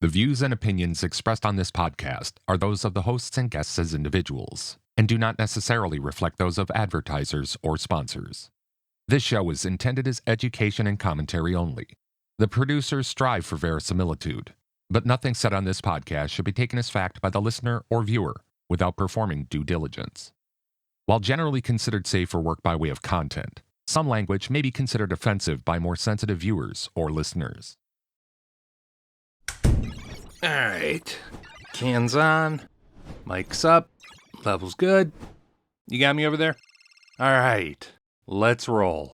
The views and opinions expressed on this podcast are those of the hosts and guests as individuals, and do not necessarily reflect those of advertisers or sponsors. This show is intended as education and commentary only. The producers strive for verisimilitude, but nothing said on this podcast should be taken as fact by the listener or viewer without performing due diligence. While generally considered safe for work by way of content, some language may be considered offensive by more sensitive viewers or listeners. All right, cans on, mic's up, level's good. You got me over there? All right, let's roll.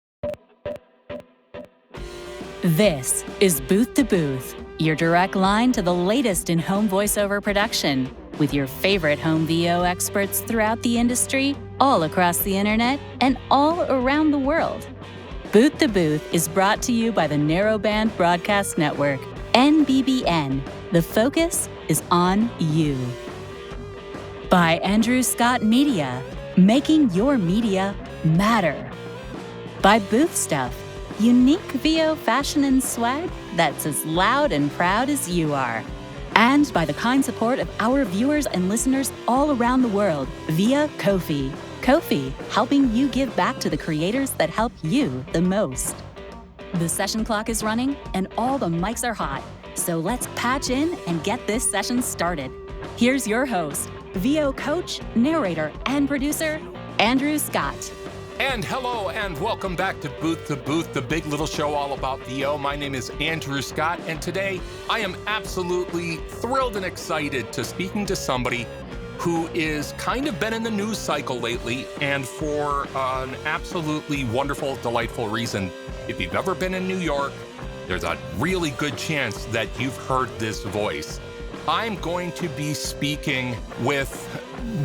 This is Booth to Booth, your direct line to the latest in home voiceover production, with your favorite home VO experts throughout the industry, all across the internet, and all around the world. Booth to Booth is brought to you by the Narrowband Broadcast Network, NBBN. The focus is on you. By Andrew Scott Media, making your media matter. By Booth Stuff, unique VO fashion and swag that's as loud and proud as you are. And by the kind support of our viewers and listeners all around the world via Ko-fi. Ko-fi, helping you give back to the creators that help you the most. The session clock is running and all the mics are hot. So let's patch in and get this session started. Here's your host, VO coach, narrator, and producer, Andrew Scott. And hello and welcome back to Booth, the big little show all about VO. My name is Andrew Scott, and today I am absolutely thrilled and excited to speaking to somebody who is kind of been in the news cycle lately, and for an absolutely wonderful, delightful reason. If you've ever been in New York, there's a really good chance that you've heard this voice. I'm going to be speaking with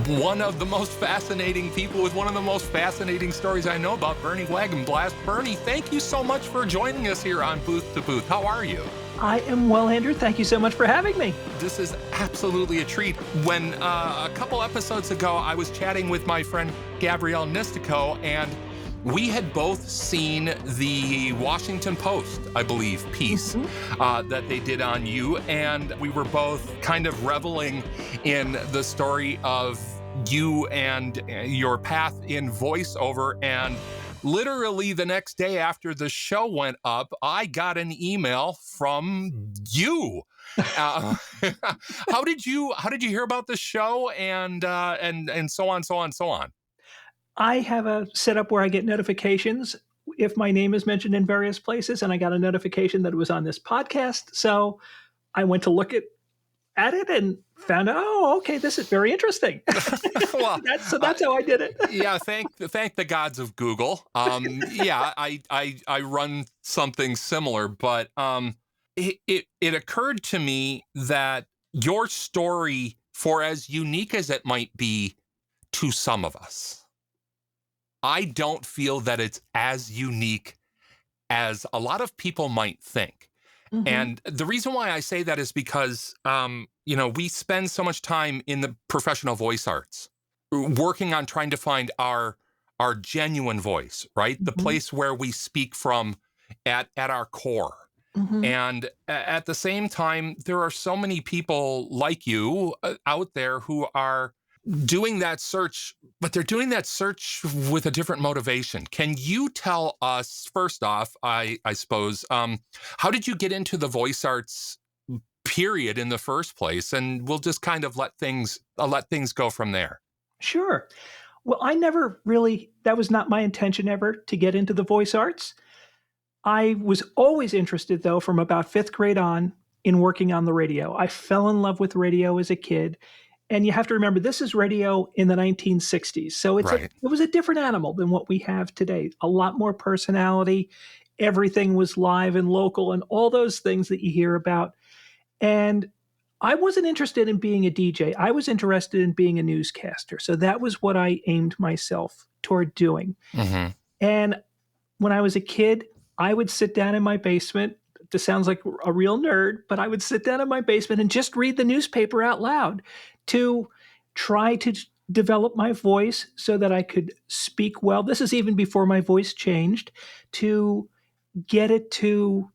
one of the most fascinating people with one of the most fascinating stories I know about, Bernie Wagenblast. Bernie, thank you so much for joining us here on Booth to Booth. How are you? I am well, Andrew. Thank you so much for having me. This is absolutely a treat. When a couple episodes ago, I was chatting with my friend Gabrielle Nistico, and we had both seen the Washington Post, I believe, piece that they did on you, and we were both kind of reveling in the story of you and your path in voiceover. And literally the next day after the show went up, I got an email from you. How did you hear about the show and so on? I have a setup where I get notifications if my name is mentioned in various places, and I got a notification that it was on this podcast. So I went to look at it and found out, oh, okay, this is very interesting. Well, that's how I did it. Yeah, thank the gods of Google. Yeah, I run something similar, but it occurred to me that your story, for as unique as it might be to some of us, I don't feel that it's as unique as a lot of people might think. Mm-hmm. And the reason why I say that is because, we spend so much time in the professional voice arts working on trying to find our genuine voice, right? The place where we speak from at our core. Mm-hmm. And at the same time, there are so many people like you out there who are doing that search, but they're doing that search with a different motivation. Can you tell us, first off, I suppose, how did you get into the voice arts period in the first place? And we'll just kind of let things go from there. Sure. Well, that was not my intention ever to get into the voice arts. I was always interested, though, from about fifth grade on in working on the radio. I fell in love with radio as a kid. And you have to remember, this is radio in the 1960s. So it was a different animal than what we have today. A lot more personality. Everything was live and local and all those things that you hear about. And I wasn't interested in being a DJ. I was interested in being a newscaster. So that was what I aimed myself toward doing. Mm-hmm. And when I was a kid, I would sit down in my basement. This sounds like a real nerd, but I would sit down in my basement and just read the newspaper out loud to try to develop my voice so that I could speak well. This is even before my voice changed, to get it to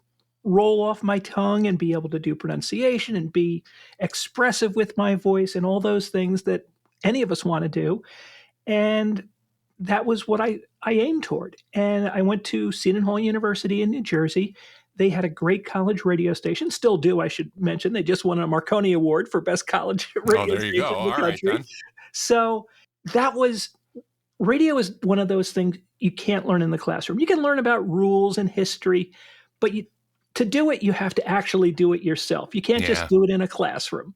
roll off my tongue and be able to do pronunciation and be expressive with my voice and all those things that any of us want to do. And that was what I aimed toward. And I went to Seton Hall University in New Jersey. They had a great college radio station, still do, I should mention. They just won a Marconi Award for best college radio there you station go. in the All right, country. then. So that was radio is one of those things you can't learn in the classroom. You can learn about rules and history, but to do it, you have to actually do it yourself. You can't just do it in a classroom.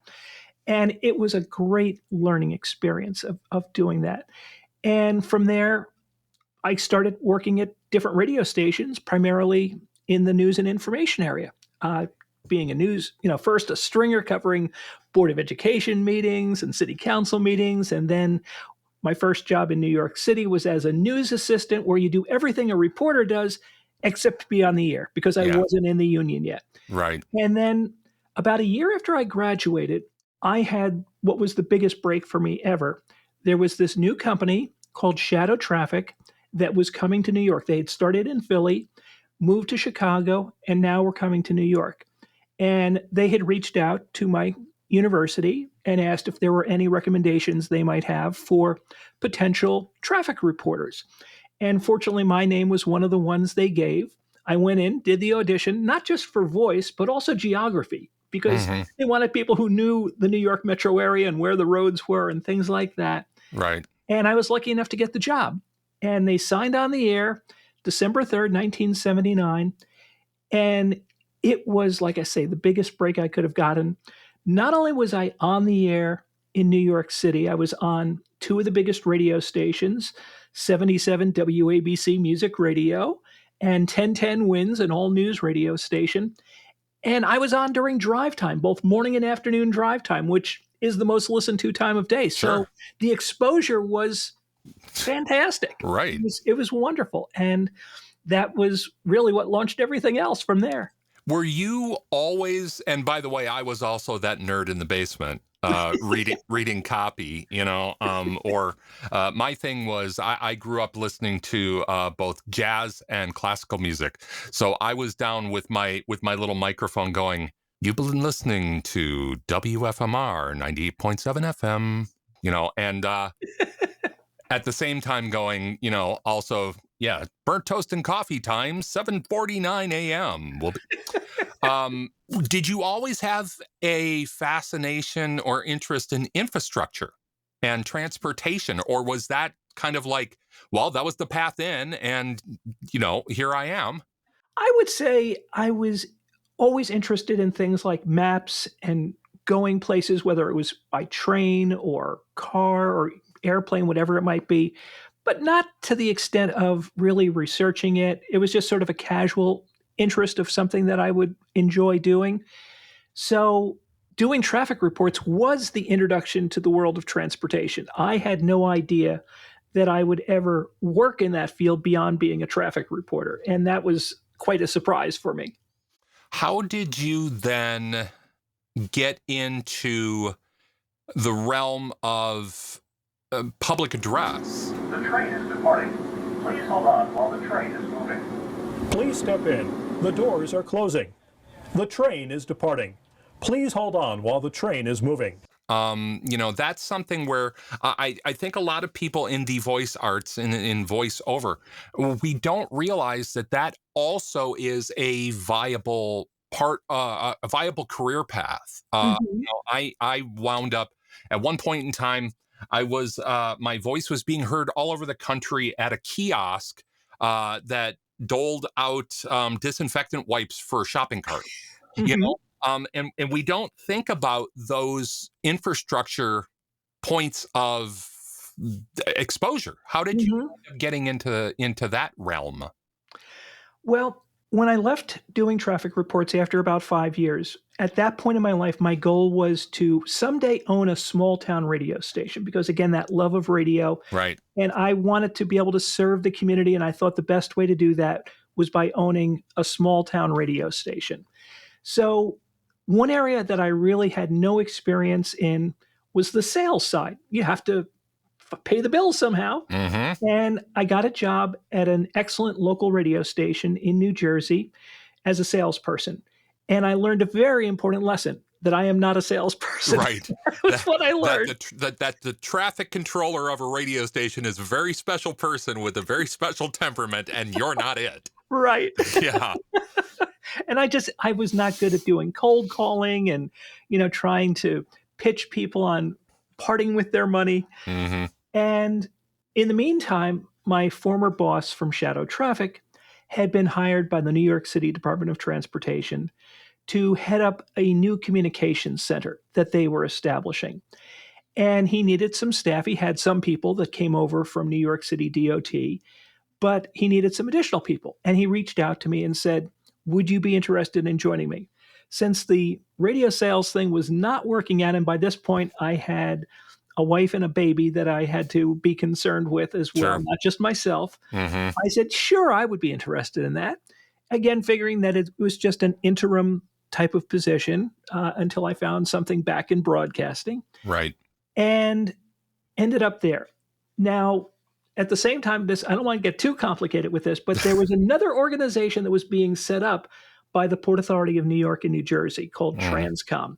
And it was a great learning experience of doing that. And from there, I started working at different radio stations, primarily in the news and information area. Being a news, first a stringer covering Board of Education meetings and city council meetings. And then my first job in New York City was as a news assistant, where you do everything a reporter does except be on the air, because I wasn't in the union yet. Right. And then about a year after I graduated, I had what was the biggest break for me ever. There was this new company called Shadow Traffic that was coming to New York. They had started in Philly, moved to Chicago, and now were coming to New York. And they had reached out to my university and asked if there were any recommendations they might have for potential traffic reporters. And fortunately, my name was one of the ones they gave. I went in, did the audition, not just for voice, but also geography, because they wanted people who knew the New York metro area and where the roads were and things like that. Right. And I was lucky enough to get the job. And they signed on the air December 3rd, 1979. And it was, like I say, the biggest break I could have gotten. Not only was I on the air in New York City, I was on two of the biggest radio stations, 77 WABC Music Radio and 1010 Winds, an all-news radio station. And I was on during drive time, both morning and afternoon drive time, which is the most listened to time of day. Sure. So the exposure was fantastic. Right. It was wonderful. And that was really what launched everything else from there. Were you always, and by the way, I was also that nerd in the basement, reading copy, or my thing was I grew up listening to both jazz and classical music. So I was down with my little microphone going, "You've been listening to WFMR 98.7 FM," and at the same time going, also, burnt toast and coffee time, 7:49 a.m. Did you always have a fascination or interest in infrastructure and transportation, or was that kind of like, well, that was the path in, and here I am? I would say I was always interested in things like maps and going places, whether it was by train or car or airplane, whatever it might be, but not to the extent of really researching it. It was just sort of a casual interest of something that I would enjoy doing. So doing traffic reports was the introduction to the world of transportation. I had no idea that I would ever work in that field beyond being a traffic reporter. And that was quite a surprise for me. How did you then get into the realm of public address? The train is departing. Please hold on while the train is moving. Please step in. The doors are closing. The train is departing. Please hold on while the train is moving. That's something where I think a lot of people in the voice arts, in voiceover, we don't realize that also is a viable part, a viable career path. I wound up at one point in time, I was my voice was being heard all over the country at a kiosk that doled out disinfectant wipes for a shopping cart. And we don't think about those infrastructure points of exposure. How did you end up getting into that realm? Well, when I left doing traffic reports after about 5 years, at that point in my life, my goal was to someday own a small town radio station, because again, that love of radio. Right. And I wanted to be able to serve the community. And I thought the best way to do that was by owning a small town radio station. So one area that I really had no experience in was the sales side. You have to pay the bills somehow. And I got a job at an excellent local radio station in New Jersey. as a salesperson. And I learned a very important lesson that I am not a salesperson. Right. That's what I learned. That the traffic controller of a radio station is a very special person with a very special temperament, and you're not it. Right. Yeah. And I was not good at doing cold calling and, trying to pitch people on parting with their money. Mm-hmm. And in the meantime, my former boss from Shadow Traffic had been hired by the New York City Department of Transportation to head up a new communications center that they were establishing. And he needed some staff. He had some people that came over from New York City DOT, but he needed some additional people. And he reached out to me and said, would you be interested in joining me? Since the radio sales thing was not working out, and by this point I had a wife and a baby that I had to be concerned with as well, Sure. not just myself. Mm-hmm. I said, sure, I would be interested in that. Again, figuring that it was just an interim type of position until I found something back in broadcasting, Right. and ended up there. Now, at the same time, I don't want to get too complicated with this, but there was another organization that was being set up by the Port Authority of New York and New Jersey called Transcom.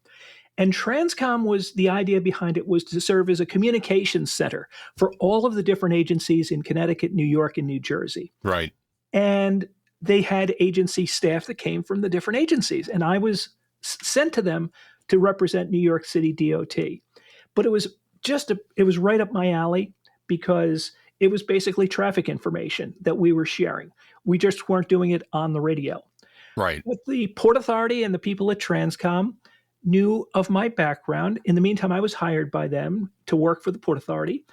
And Transcom the idea behind it was to serve as a communications center for all of the different agencies in Connecticut, New York, and New Jersey. Right. And they had agency staff that came from the different agencies. And I was sent to them to represent New York City DOT. But it was it was right up my alley because it was basically traffic information that we were sharing. We just weren't doing it on the radio. Right. But the Port Authority and the people at Transcom knew of my background. In the meantime, I was hired by them to work for the Port Authority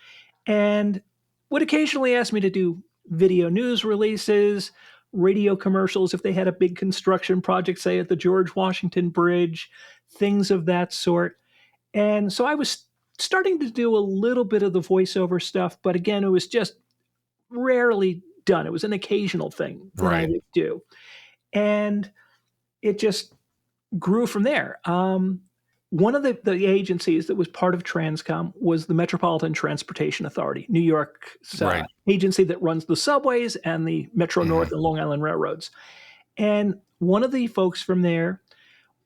and would occasionally ask me to do video news releases, radio commercials if they had a big construction project, say at the George Washington Bridge, things of that sort. And so I was starting to do a little bit of the voiceover stuff, but again, it was just rarely done. It was an occasional thing that I would do. And it just grew from there. One of the agencies that was part of Transcom was the Metropolitan Transportation Authority, New York's agency that runs the subways and the Metro North and Long Island railroads. And one of the folks from there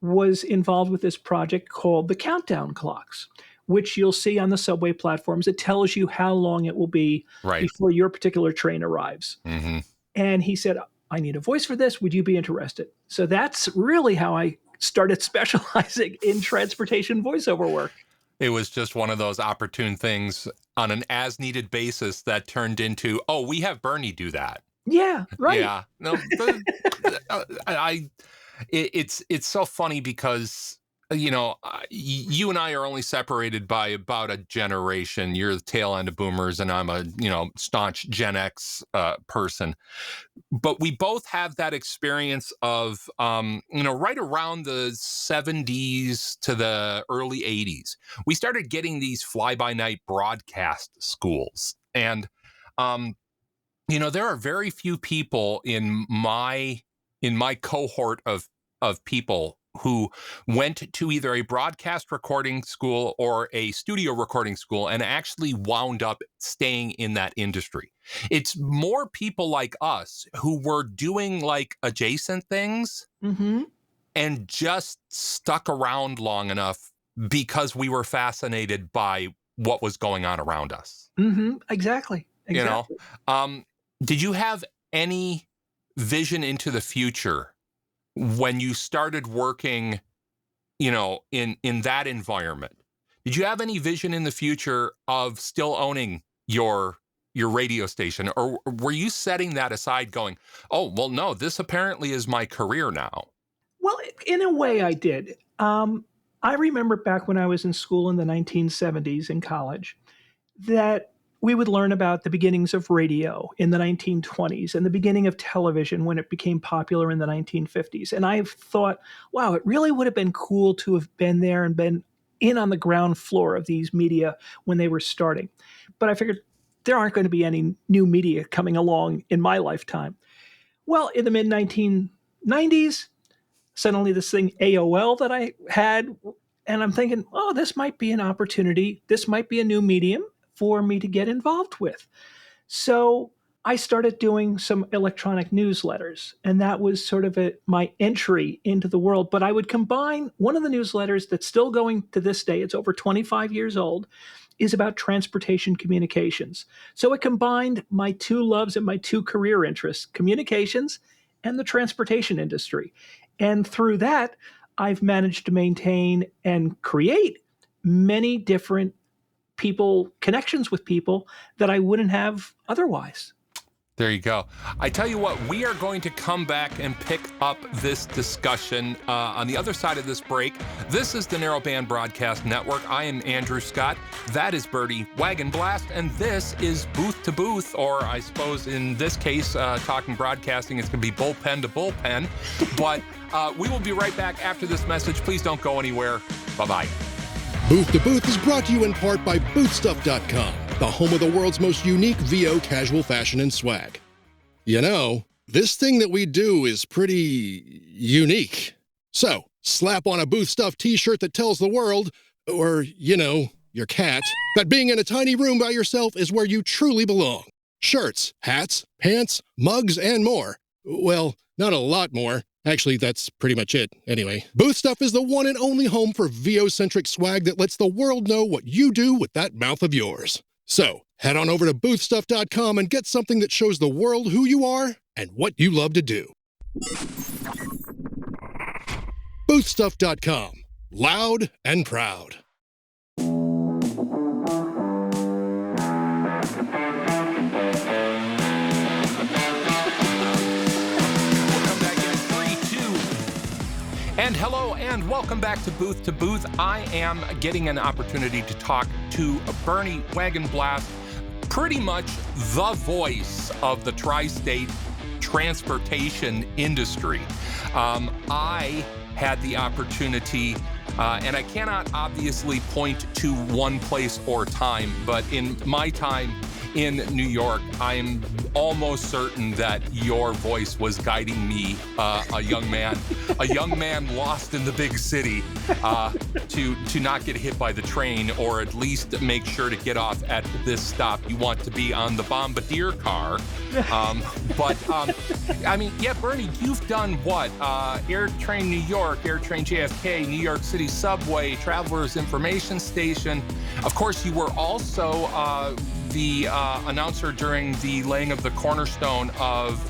was involved with this project called the countdown clocks, which you'll see on the subway platforms. It tells you how long it will be before your particular train arrives. Mm-hmm. And he said, I need a voice for this. Would you be interested? So that's really how I started specializing in transportation voiceover work. It was just one of those opportune things on an as-needed basis that turned into, oh, we have Bernie do that. Yeah, right. Yeah. No, it's so funny because, you and I are only separated by about a generation. You're the tail end of boomers and I'm a, staunch Gen X person. But we both have that experience of, right around the 70s to the early 80s, we started getting these fly-by-night broadcast schools. And, there are very few people in my cohort of people who went to either a broadcast recording school or a studio recording school and actually wound up staying in that industry. It's more people like us who were doing like adjacent things and just stuck around long enough because we were fascinated by what was going on around us. Exactly. Did you have any vision into the future when you started working, in that environment? Did you have any vision in the future of still owning your radio station, or were you setting that aside going, oh, well, no, this apparently is my career now? Well, in a way I did. I remember back when I was in school in the 1970s in college that we would learn about the beginnings of radio in the 1920s and the beginning of television when it became popular in the 1950s. And I thought, wow, it really would have been cool to have been there and been in on the ground floor of these media when they were starting. But I figured there aren't going to be any new media coming along in my lifetime. Well, in the mid-1990s, suddenly this thing AOL that I had, and I'm thinking, oh, this might be an opportunity. This might be a new medium for me to get involved with. So I started doing some electronic newsletters, and that was sort of my entry into the world. But I would combine one of the newsletters that's still going to this day, it's over 25 years old, is about transportation communications. So it combined my two loves and my two career interests, communications and the transportation industry. And through that, I've managed to maintain and create many different connections with people that I wouldn't have otherwise. There you go. I tell you what, we are going to come back and pick up this discussion on the other side of this break. This is the Narrowband Broadcast Network. I am Andrew Scott. That is Bertie Wagenblast. And this is Booth to Booth, or I suppose in this case, talking broadcasting, it's going to be bullpen to bullpen. But we will be right back after this message. Please don't go anywhere. Bye-bye. Booth to Booth is brought to you in part by Boothstuff.com, the home of the world's most unique VO casual fashion and swag. You know, this thing that we do is pretty unique. So, slap on a Booth Stuff t-shirt that tells the world, or, you know, your cat, that being in a tiny room by yourself is where you truly belong. Shirts, hats, pants, mugs, and more. Well, not a lot more. Actually, that's pretty much it, anyway. Booth Stuff is the one and only home for VO-centric swag that lets the world know what you do with that mouth of yours. So, head on over to boothstuff.com and get something that shows the world who you are and what you love to do. Boothstuff.com. Loud and proud. And hello and welcome back to Booth. I am getting an opportunity to talk to Bernie Wagenblast, pretty much the voice of the tri-state transportation industry. I had the opportunity, and I cannot obviously point to one place or time, but in my time in New York, I'm almost certain that your voice was guiding me, a young man lost in the big city, to not get hit by the train, or at least make sure to get off at this stop. You want to be on the Bombardier car. I mean, yeah, Bernie, you've done what? AirTrain New York, AirTrain JFK, New York City Subway, Travelers Information Station. Of course, you were also the announcer during the laying of the cornerstone of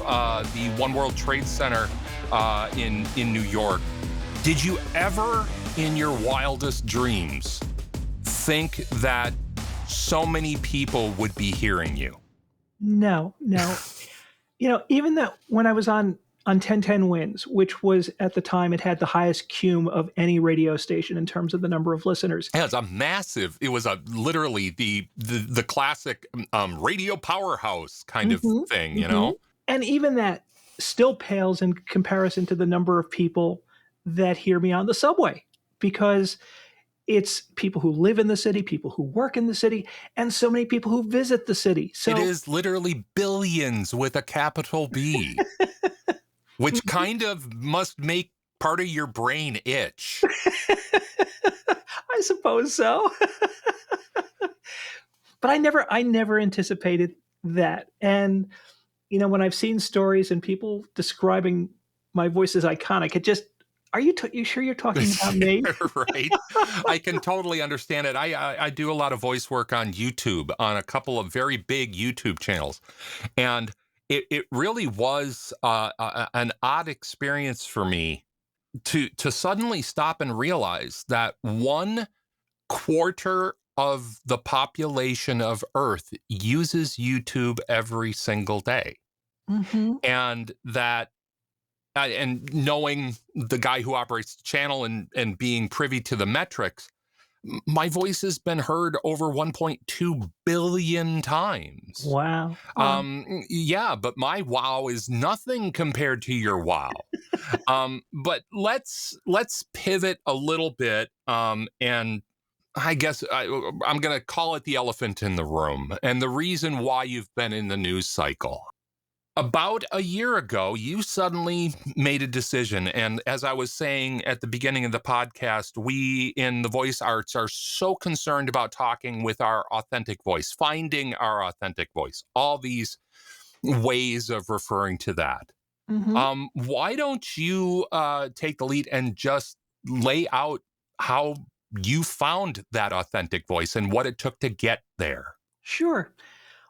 the One World Trade Center in New York. Did you ever, in your wildest dreams, think that so many people would be hearing you? No. You know, even that when I was on 1010 Wins, which was at the time, it had the highest cume of any radio station in terms of the number of listeners. Yeah, it was literally the classic radio powerhouse kind of thing, you know? And even that still pales in comparison to the number of people that hear me on the subway, because it's people who live in the city, people who work in the city, and so many people who visit the city. So it is literally billions with a capital B. Which kind of must make part of your brain itch. I suppose so. But I never anticipated that. And, you know, when I've seen stories and people describing my voice as iconic, it just, you sure you're talking about me? Right. I can totally understand it. I do a lot of voice work on YouTube, on a couple of very big YouTube channels. And it really was an odd experience for me to suddenly stop and realize that 1/4 of the population of Earth uses YouTube every single day. And that, and knowing the guy who operates the channel and being privy to the metrics, my voice has been heard over 1.2 billion times. Wow. Yeah, but my wow is nothing compared to your wow. But let's pivot a little bit, and I guess I'm going to call it the elephant in the room, and the reason why you've been in the news cycle. About a year ago, you suddenly made a decision. And as I was saying at the beginning of the podcast, we in the voice arts are so concerned about talking with our authentic voice, finding our authentic voice. All these ways of referring to that. Mhm. Why don't you take the lead and just lay out how you found that authentic voice and what it took to get there? Sure.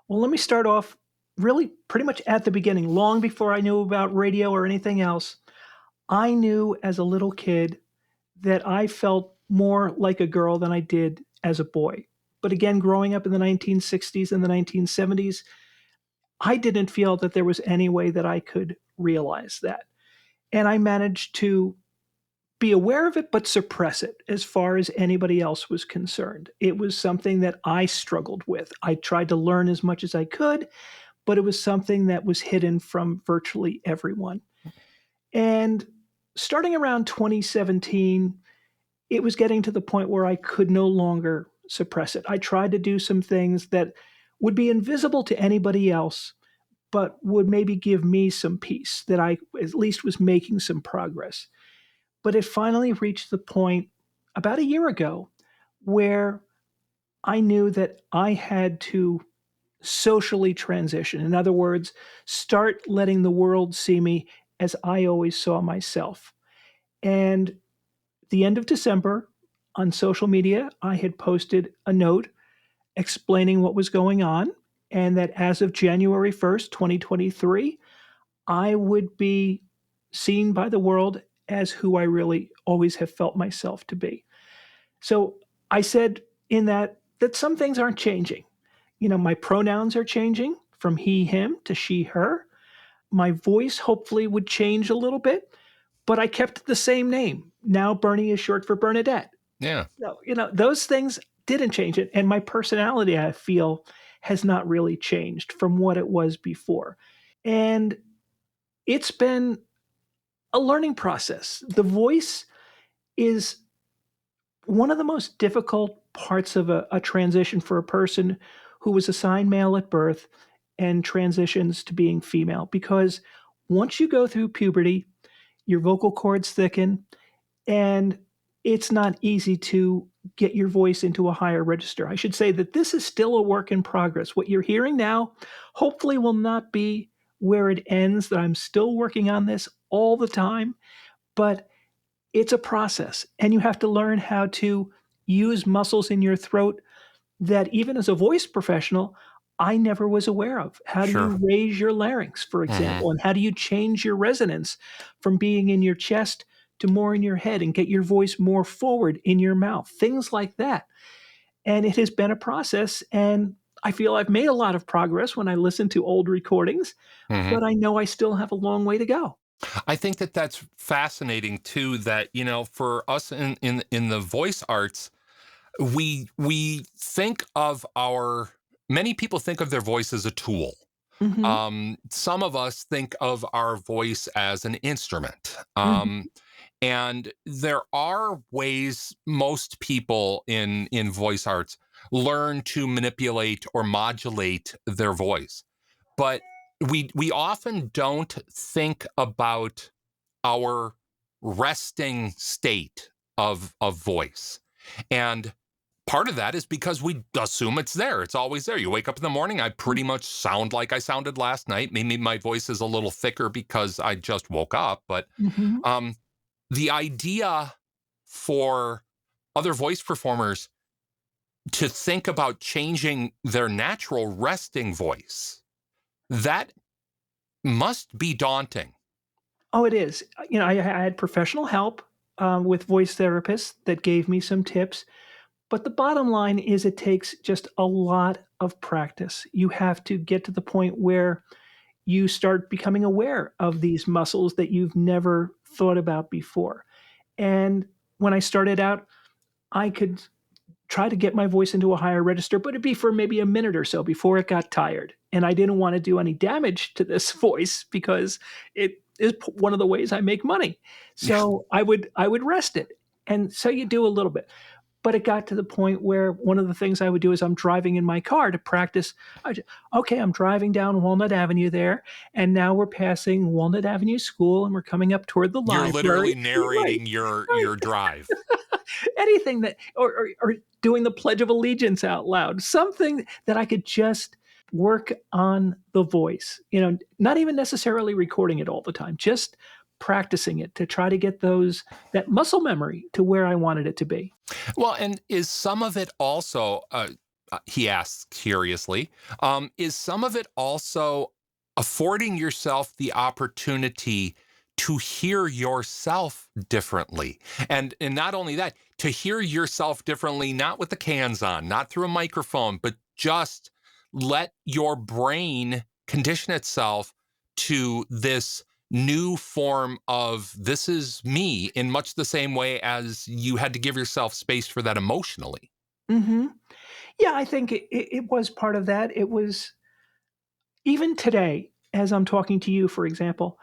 Well, let me start off really pretty much at the beginning, long before I knew about radio or anything else. I knew as a little kid that I felt more like a girl than I did as a boy. But again, growing up in the 1960s and the 1970s, I didn't feel that there was any way that I could realize that. And I managed to be aware of it, but suppress it as far as anybody else was concerned. It was something that I struggled with. I tried to learn as much as I could, but it was something that was hidden from virtually everyone. And starting around 2017, it was getting to the point where I could no longer suppress it. I tried to do some things that would be invisible to anybody else, but would maybe give me some peace that I at least was making some progress. But it finally reached the point about a year ago where I knew that I had to socially transition. In other words, start letting the world see me as I always saw myself. And the end of December on social media, I had posted a note explaining what was going on and that as of January 1st, 2023, I would be seen by the world as who I really always have felt myself to be. So I said in that some things aren't changing. You know, my pronouns are changing from he, him to she, her. My voice hopefully would change a little bit, but I kept the same name. Now Bernie is short for Bernadette. Yeah. So, those things didn't change it. And my personality, I feel, has not really changed from what it was before. And it's been a learning process. The voice is one of the most difficult parts of a transition for a person who was assigned male at birth and transitions to being female. Because once you go through puberty, your vocal cords thicken, and it's not easy to get your voice into a higher register. I should say that this is still a work in progress. What you're hearing now hopefully will not be where it ends, that I'm still working on this all the time, but it's a process, and you have to learn how to use muscles in your throat that even as a voice professional, I never was aware of. How do Sure. you raise your larynx, for example? And how do you change your resonance from being in your chest to more in your head and get your voice more forward in your mouth? Things like that. And it has been a process, and I feel I've made a lot of progress when I listen to old recordings, hmm but I know I still have a long way to go. I think that that's fascinating too. That for us in the voice arts, we think of our many people think of their voice as a tool. Mhm, Some of us think of our voice as an instrument. mhm. And there are ways most people in voice arts learn to manipulate or modulate their voice. But we often don't think about our resting state of voice. And part of that is because we assume it's there. It's always there. You wake up in the morning, I pretty much sound like I sounded last night. Maybe my voice is a little thicker because I just woke up, but Mhm. um the idea for other voice performers to think about changing their natural resting voice, that must be daunting. Oh, it is. I had professional help, with voice therapists that gave me some tips, but the bottom line is it takes just a lot of practice. You have to get to the point where you start becoming aware of these muscles that you've never thought about before. And when I started out, I could try to get my voice into a higher register, but it'd be for maybe a minute or so before it got tired. And I didn't want to do any damage to this voice because it is one of the ways I make money. So I would rest it. And so you do a little bit. But it got to the point where one of the things I would do is I'm driving in my car to practice. Okay, I'm driving down Walnut Avenue there, and now we're passing Walnut Avenue School, and we're coming up toward the You're literally library. Right, narrating your right. drive. Anything that, or doing the Pledge of Allegiance out loud, something that I could just work on the voice, not even necessarily recording it all the time, just practicing it to try to get that muscle memory to where I wanted it to be. Well, and is some of it also, he asks curiously, is some of it also affording yourself the opportunity to hear yourself differently? And not only that, to hear yourself differently, not with the cans on, not through a microphone, but just let your brain condition itself to this new form of this is me, in much the same way as you had to give yourself space for that emotionally. Hmm. Yeah, I think it was part of that. It was even today, as I'm talking to you, for example,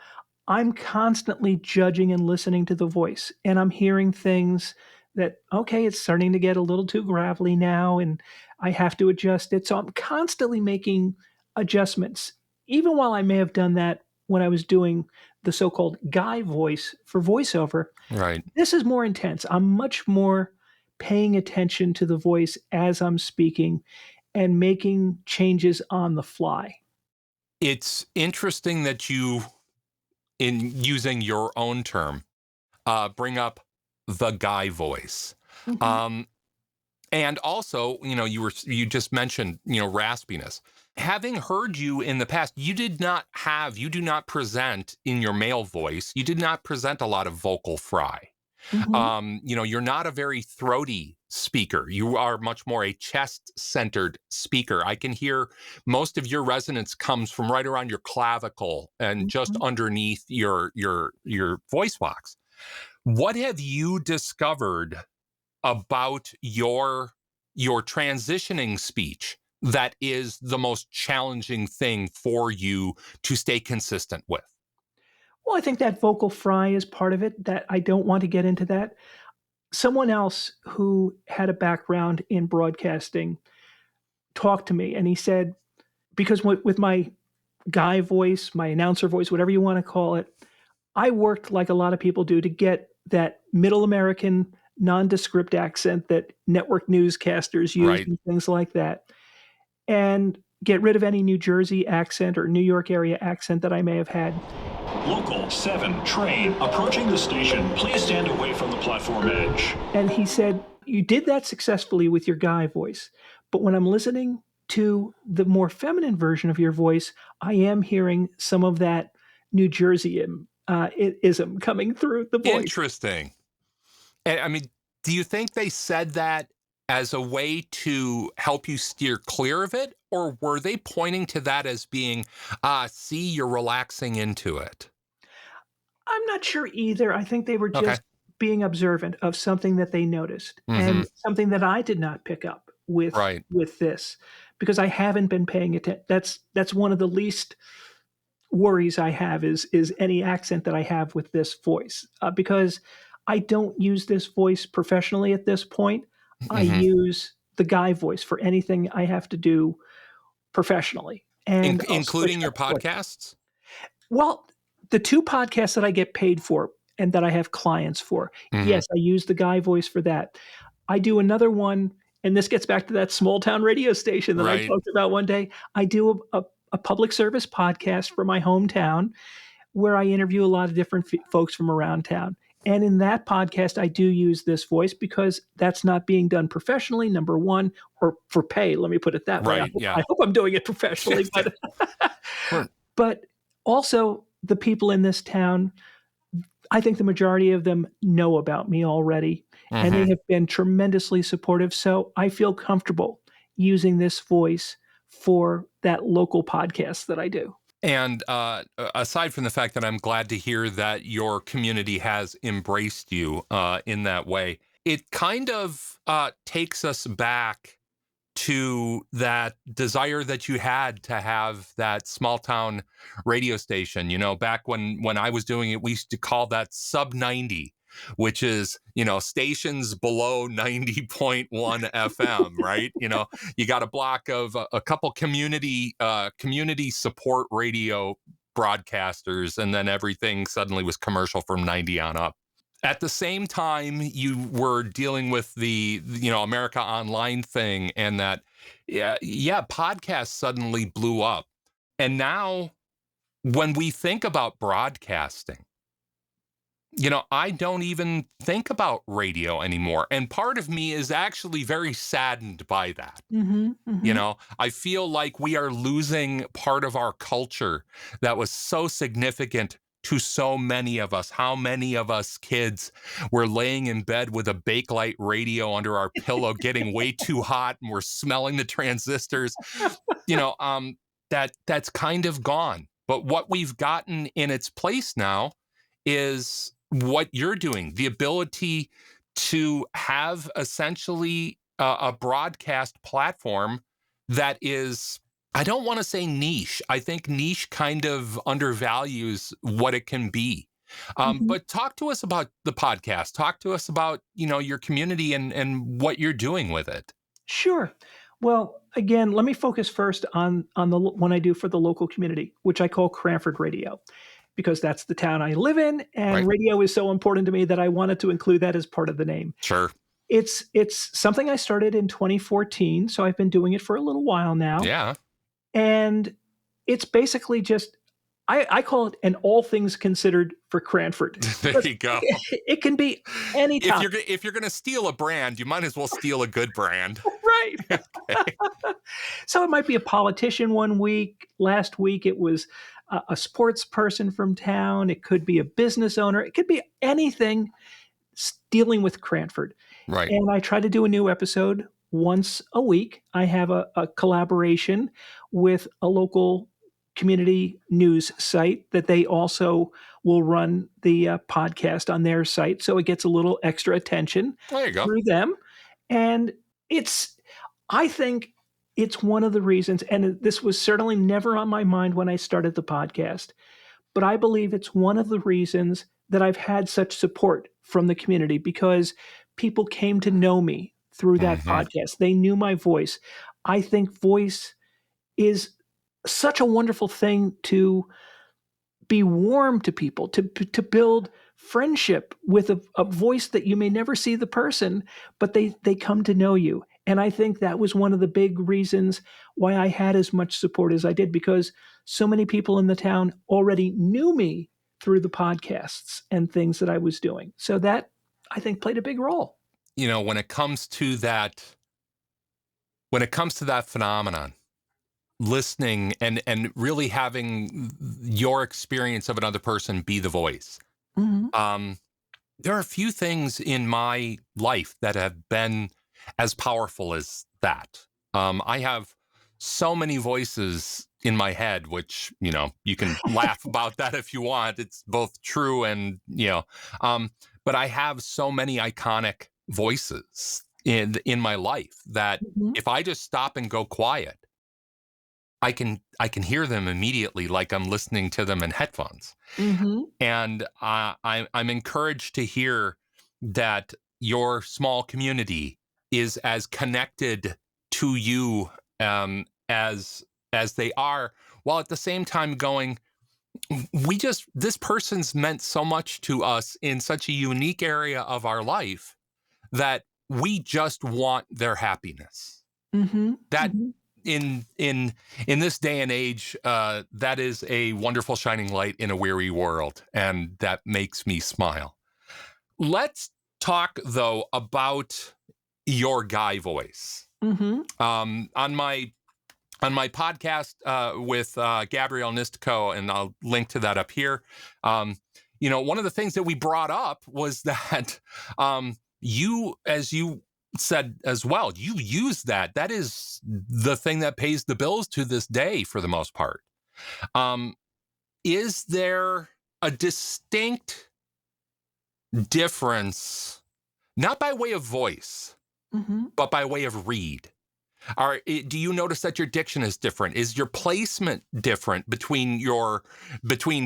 I'm constantly judging and listening to the voice, and I'm hearing things that, okay, it's starting to get a little too gravelly now, and I have to adjust it. So I'm constantly making adjustments, even while I may have done that when I was doing the so-called guy voice for voiceover. Right. This is more intense. I'm much more paying attention to the voice as I'm speaking and making changes on the fly. It's interesting that you, in using your own term, bring up the guy voice. Mhm. Um, and also, you just mentioned, raspiness. Having heard you in the past, you do not present in your male voice, you did not present a lot of vocal fry. Mhm. You're not a very throaty speaker. You are much more a chest-centered speaker. I can hear most of your resonance comes from right around your clavicle and just Mhm. underneath your voice box. What have you discovered about your transitioning speech that is the most challenging thing for you to stay consistent with? Well, I think that vocal fry is part of it, that I don't want to get into that. Someone else who had a background in broadcasting talked to me, and he said, because with my guy voice, my announcer voice, whatever you wanna call it, I worked like a lot of people do to get that middle American nondescript accent that network newscasters use Right. and things like that, and get rid of any New Jersey accent or New York area accent that I may have had. Local 7 train approaching the station. Please stand away from the platform edge. And he said, "You did that successfully with your guy voice, but when I'm listening to the more feminine version of your voice, I am hearing some of that New Jersey ism coming through the voice." Interesting. I mean, do you think they said that as a way to help you steer clear of it? Or were they pointing to that as being, see, you're relaxing into it? I'm not sure either. I think they were Okay. just being observant of something that they noticed Hmm. and something that I did not pick up with Right. this because I haven't been paying attention. That's one of the least worries I have is any accent that I have with this voice, because I don't use this voice professionally at this point. I Hmm. use the guy voice for anything I have to do professionally, and I'll switch Including your back and forth. podcasts? Well, the 2 podcasts that I get paid for and that I have clients for, Hmm. yes, I use the guy voice for that. I do another one, and this gets back to that small town radio station that I Right. talked about one day. I do a public service podcast for my hometown where I interview a lot of different folks from around town. And in that podcast, I do use this voice because that's not being done professionally, number one, or for pay. Let me put it that way. Right. I Yeah. hope I'm doing it professionally, but Right. but also the people in this town, I think the majority of them know about me already, and they Mhm. have been tremendously supportive. So I feel comfortable using this voice for that local podcast that I do. And aside from the fact that I'm glad to hear that your community has embraced you in that way, it kind of takes us back to that desire that you had to have that small town radio station. Back when I was doing it, we used to call that sub 90, which is, stations below 90.1 FM, right? You got a block of a couple community support radio broadcasters, and then everything suddenly was commercial from 90 on up. At the same time, you were dealing with the America Online thing, and that, podcasts suddenly blew up. And now when we think about broadcasting, I don't even think about radio anymore. And part of me is actually very saddened by that. I feel like we are losing part of our culture that was so significant to so many of us. How many of us kids were laying in bed with a Bakelite radio under our pillow, getting way too hot, and we're smelling the transistors. That's kind of gone. But what we've gotten in its place now is what you're doing, the ability to have essentially a broadcast platform that is, I don't want to say niche. I think niche kind of undervalues what it can be. But talk to us about the podcast. Talk to us about, your community and what you're doing with it. Sure. Well, again, let me focus first on the one I do for the local community, which I call Cranford Radio, because that's the town I live in, and Right. radio is so important to me that I wanted to include that as part of the name. Sure. It's something I started in 2014, so I've been doing it for a little while now. Yeah. And it's basically just, I call it an all things considered for Cranford. There you go. It can be any topic. If you're going to steal a brand, you might as well steal a good brand. Right. Okay. So it might be a politician one week. Last week it was a sports person from town. It could be a business owner. It could be anything dealing with Cranford. Right. And I try to do a new episode once a week. I have a collaboration with a local community news site that they also will run the podcast on their site. So it gets a little extra attention There you go. through them. And I think it's one of the reasons, and this was certainly never on my mind when I started the podcast, but I believe it's one of the reasons that I've had such support from the community, because people came to know me through that podcast. They knew my voice. I think voice is such a wonderful thing to be warm to people, to build friendship with a voice that you may never see the person, but they come to know you. And I think that was one of the big reasons why I had as much support as I did, because so many people in the town already knew me through the podcasts and things that I was doing. So that, I think, played a big role. When it comes to that phenomenon, listening and really having your experience of another person be the voice. There are a few things in my life that have been as powerful as that. I have so many voices in my head, which, you can laugh about that if you want. It's both true and, but I have so many iconic voices in my life that if I just stop and go quiet, I can hear them immediately, like I'm listening to them in headphones. And I'm encouraged to hear that your small community is as connected to you as they are, while at the same time going, this person's meant so much to us in such a unique area of our life that we just want their happiness. That in this day and age, that is a wonderful shining light in a weary world, and that makes me smile. Let's talk though about your guy voice. On my podcast with Gabrielle Nistico, and I'll link to that up here. One of the things that we brought up was that you, as you said as well, you use that. That is the thing that pays the bills to this day for the most part. Is there a distinct difference, not by way of voice, but by way of read? Do you notice that your diction is different? Is your placement different between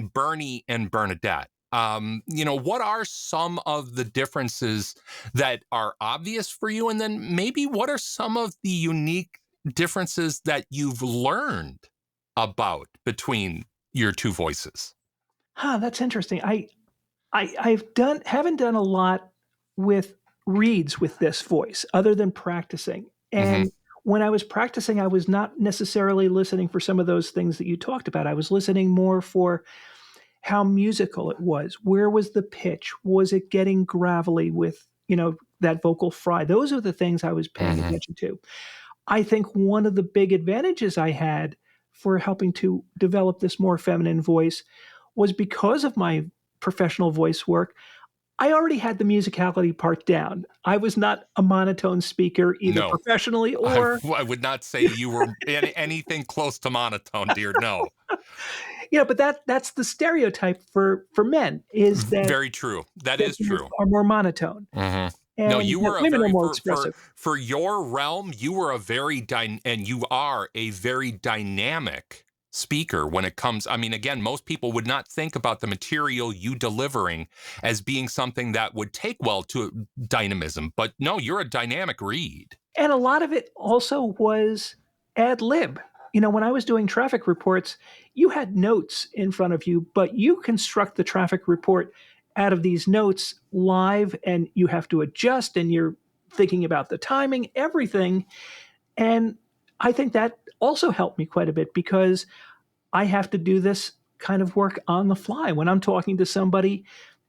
Bernie and Bernadette? What are some of the differences that are obvious for you? And then maybe what are some of the unique differences that you've learned about between your two voices? That's interesting. haven't done a lot with reads with this voice other than practicing. Mm-hmm. And when I was practicing, I was not necessarily listening for some of those things that you talked about. I was listening more for how musical it was. Where was the pitch? Was it getting gravelly with, that vocal fry? Those are the things I was paying Mm-hmm. attention to. I think one of the big advantages I had for helping to develop this more feminine voice was because of my professional voice work. I already had the musicality part down. I was not a monotone speaker, either No. professionally I or would not say you were anything close to monotone, dear. No. but that's the stereotype for men is that Very true. That is men true. are more monotone Mm-hmm. No, and you that were a women are very more expressive. for your realm. You were and you are a very dynamic speaker when it comes. I mean, again, most people would not think about the material you delivering as being something that would take well to dynamism. But no, you're a dynamic read. And a lot of it also was ad lib. When I was doing traffic reports, you had notes in front of you, but you construct the traffic report out of these notes live and you have to adjust and you're thinking about the timing, everything. And I think that also helped me quite a bit because I have to do this kind of work on the fly. When I'm talking to somebody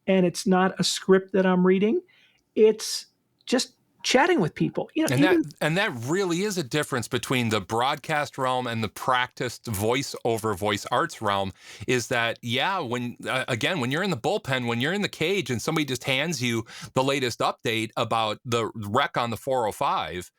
and it's not a script that I'm reading, it's just chatting with people. And that really is a difference between the broadcast realm and the practiced voiceover voice arts realm is that, when when you're in the bullpen, when you're in the cage and somebody just hands you the latest update about the wreck on the 405,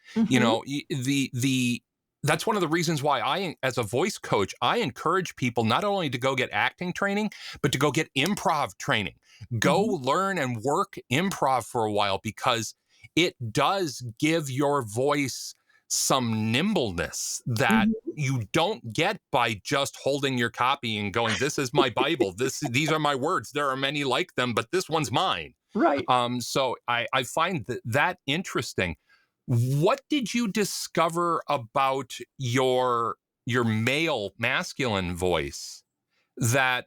that's one of the reasons why I, as a voice coach, I encourage people not only to go get acting training, but to go get improv training. Go learn and work improv for a while because it does give your voice some nimbleness that you don't get by just holding your copy and going, this is my Bible. These are my words. There are many like them, but this one's mine. Right. So I find that interesting. What did you discover about your masculine voice that,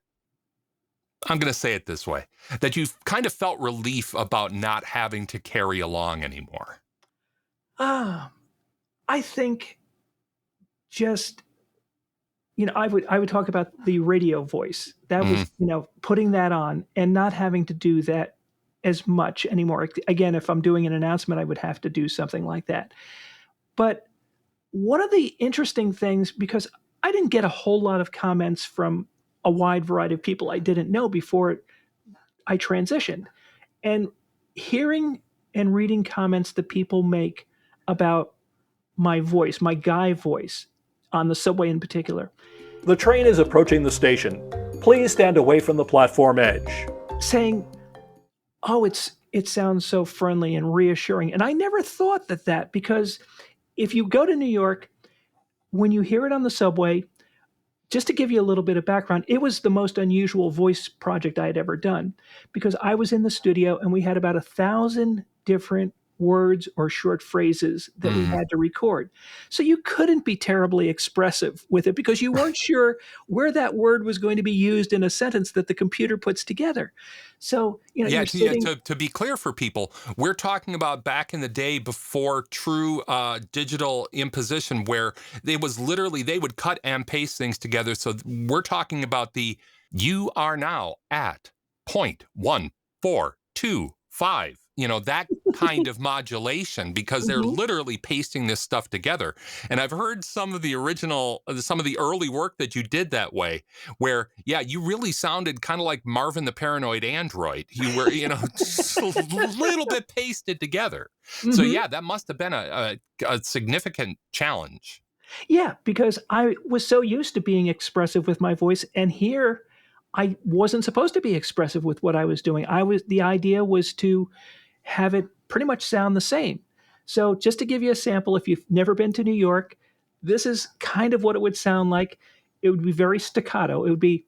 I'm going to say it this way, that you kind of felt relief about not having to carry along anymore? I think just, I would talk about the radio voice. That was, putting that on and not having to do that as much anymore. Again, if I'm doing an announcement, I would have to do something like that. But one of the interesting things, because I didn't get a whole lot of comments from a wide variety of people I didn't know before I transitioned. And hearing and reading comments that people make about my voice, my guy voice, on the subway in particular. The train is approaching the station. Please stand away from the platform edge. Saying, oh, it sounds so friendly and reassuring. And I never thought that because if you go to New York, when you hear it on the subway, just to give you a little bit of background, it was the most unusual voice project I had ever done because I was in the studio and we had about 1,000 different words or short phrases that we had to record. So you couldn't be terribly expressive with it because you weren't sure where that word was going to be used in a sentence that the computer puts together. So, you're sitting... to be clear for people, we're talking about back in the day before true digital imposition, where they would cut and paste things together. So we're talking about you are now at 0.1425. That kind of modulation, because they're literally pasting this stuff together. And I've heard some of the early work that you did that way, where, you really sounded kind of like Marvin the Paranoid Android. You were, just a little bit pasted together. So that must have been a significant challenge. Yeah, because I was so used to being expressive with my voice, and here I wasn't supposed to be expressive with what I was doing. The idea was to have it pretty much sound the same. So just to give you a sample, if you've never been to New York, this is kind of what it would sound like. It would be very staccato. It would be,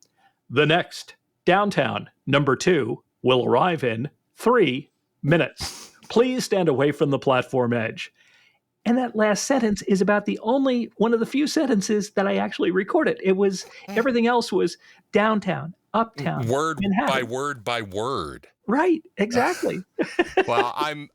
the next downtown number 2 will arrive in 3 minutes. Please stand away from the platform edge. And that last sentence is about the only one of the few sentences that I actually recorded. Everything else was downtown, uptown. Word Manhattan. by word by word. Right, exactly. Well, I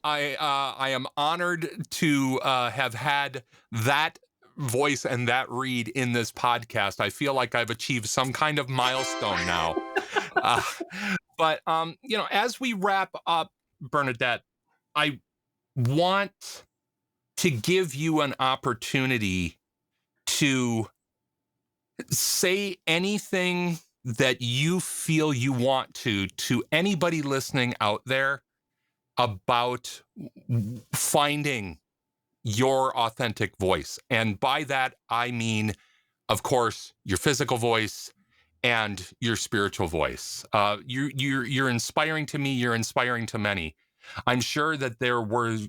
am honored to have had that voice and that read in this podcast. I feel like I've achieved some kind of milestone now. But as we wrap up, Bernadette, I want to give you an opportunity to say anything that you feel you want to anybody listening out there about finding your authentic voice. And by that, I mean, of course, your physical voice and your spiritual voice. You're inspiring to me. You're inspiring to many. I'm sure that there were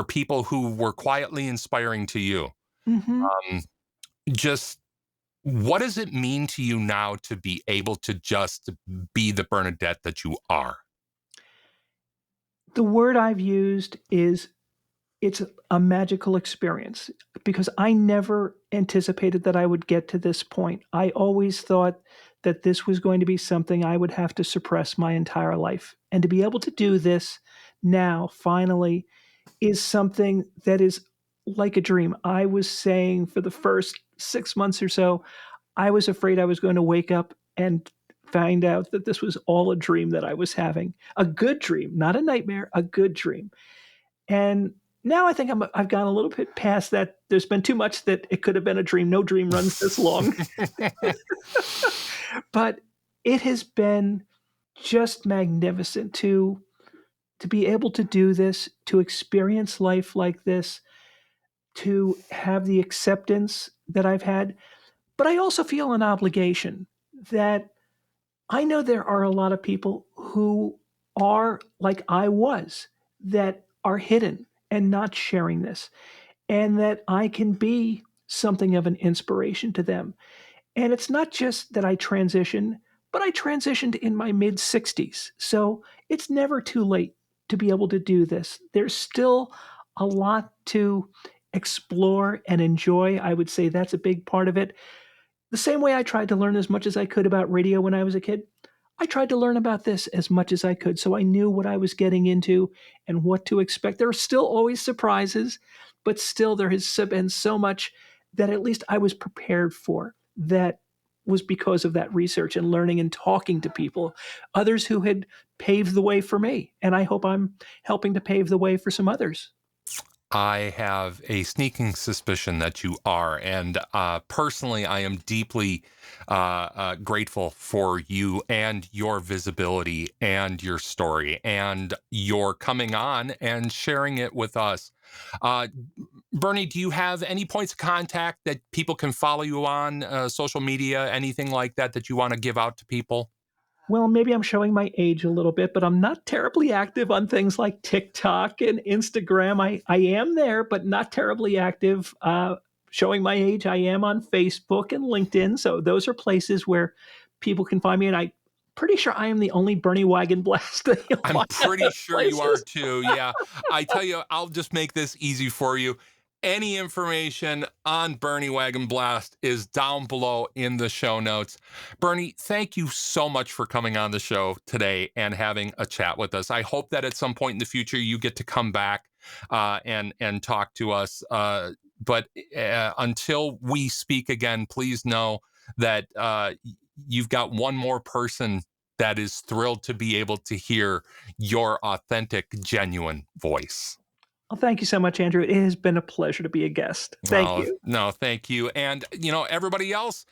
people who were quietly inspiring to you. Mm-hmm. Just what does it mean to you now to be able to just be the Bernadette that you are? The word I've used is it's a magical experience because I never anticipated that I would get to this point. I always thought that this was going to be something I would have to suppress my entire life. And to be able to do this now, finally, is something that is like a dream. I was saying for the first 6 months or so, I was afraid I was going to wake up and find out that this was all a dream that I was having. A good dream, not a nightmare, a good dream. And now I think I've gone a little bit past that. There's been too much that it could have been a dream. No dream runs this long. But it has been just magnificent to be able to do this, to experience life like this, to have the acceptance that I've had. But I also feel an obligation that I know there are a lot of people who are like I was, that are hidden and not sharing this, and that I can be something of an inspiration to them. And it's not just that I transitioned, but I transitioned in my mid-60s. So it's never too late to be able to do this. There's still a lot to explore and enjoy. I would say that's a big part of it. The same way I tried to learn as much as I could about radio when I was a kid, I tried to learn about this as much as I could so I knew what I was getting into and what to expect. There are still always surprises, but still there has been so much that at least I was prepared for. That was because of that research and learning and talking to people, others who had paved the way for me. And I hope I'm helping to pave the way for some others. I have a sneaking suspicion that you are. And personally, I am deeply grateful for you and your visibility and your story and your coming on and sharing it with us. Bernie, do you have any points of contact that people can follow you on, social media, anything like that you want to give out to people? Well, maybe I'm showing my age a little bit, but I'm not terribly active on things like TikTok and Instagram. I am there, but not terribly active. Showing my age, I am on Facebook and LinkedIn. So those are places where people can find me. And I'm pretty sure I am the only Bernie Wagenblast. I'm pretty sure you are too. Yeah. I tell you, I'll just make this easy for you. Any information on Bernie Wagenblast is down below in the show notes. Bernie, thank you so much for coming on the show today and having a chat with us. I hope that at some point in the future you get to come back and talk to us. But until we speak again, please know that you've got one more person that is thrilled to be able to hear your authentic, genuine voice. Well, thank you so much, Andrew. It has been a pleasure to be a guest. Thank you. No, thank you. And, everybody else,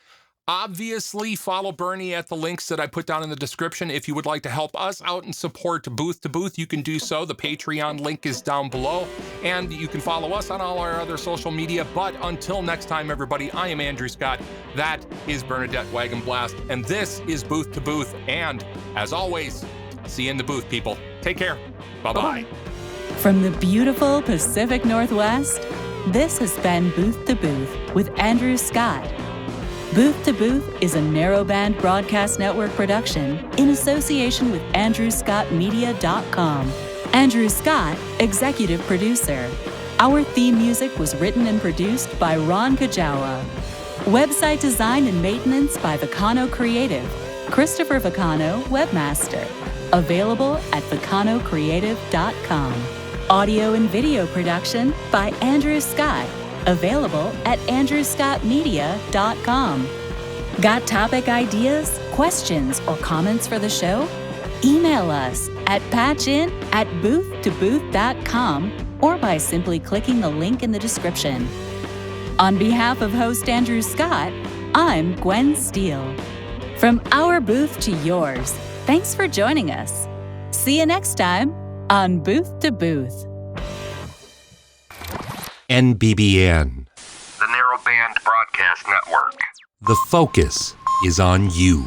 obviously follow Bernie at the links that I put down in the description. If you would like to help us out and support Booth to Booth, you can do so. The Patreon link is down below. And you can follow us on all our other social media. But until next time, everybody, I am Andrew Scott. That is Bernadette Wagenblast. And this is Booth to Booth. And as always, see you in the booth, people. Take care. Bye-bye. Bye. From the beautiful Pacific Northwest, this has been Booth to Booth with Andrew Scott. Booth to Booth is a narrowband broadcast network production in association with AndrewScottMedia.com. Andrew Scott, executive producer. Our theme music was written and produced by Ron Kajawa. Website design and maintenance by Vicano Creative. Christopher Vicano, webmaster. Available at VicanoCreative.com. Audio and video production by Andrew Scott. Available at AndrewScottMedia.com. Got topic ideas, questions, or comments for the show? Email us at patchin@booth2booth.com or by simply clicking the link in the description. On behalf of host Andrew Scott, I'm Gwen Steele. From our booth to yours, thanks for joining us. See you next time on Booth to Booth. NBBN. The Narrowband Broadcast Network. The focus is on you.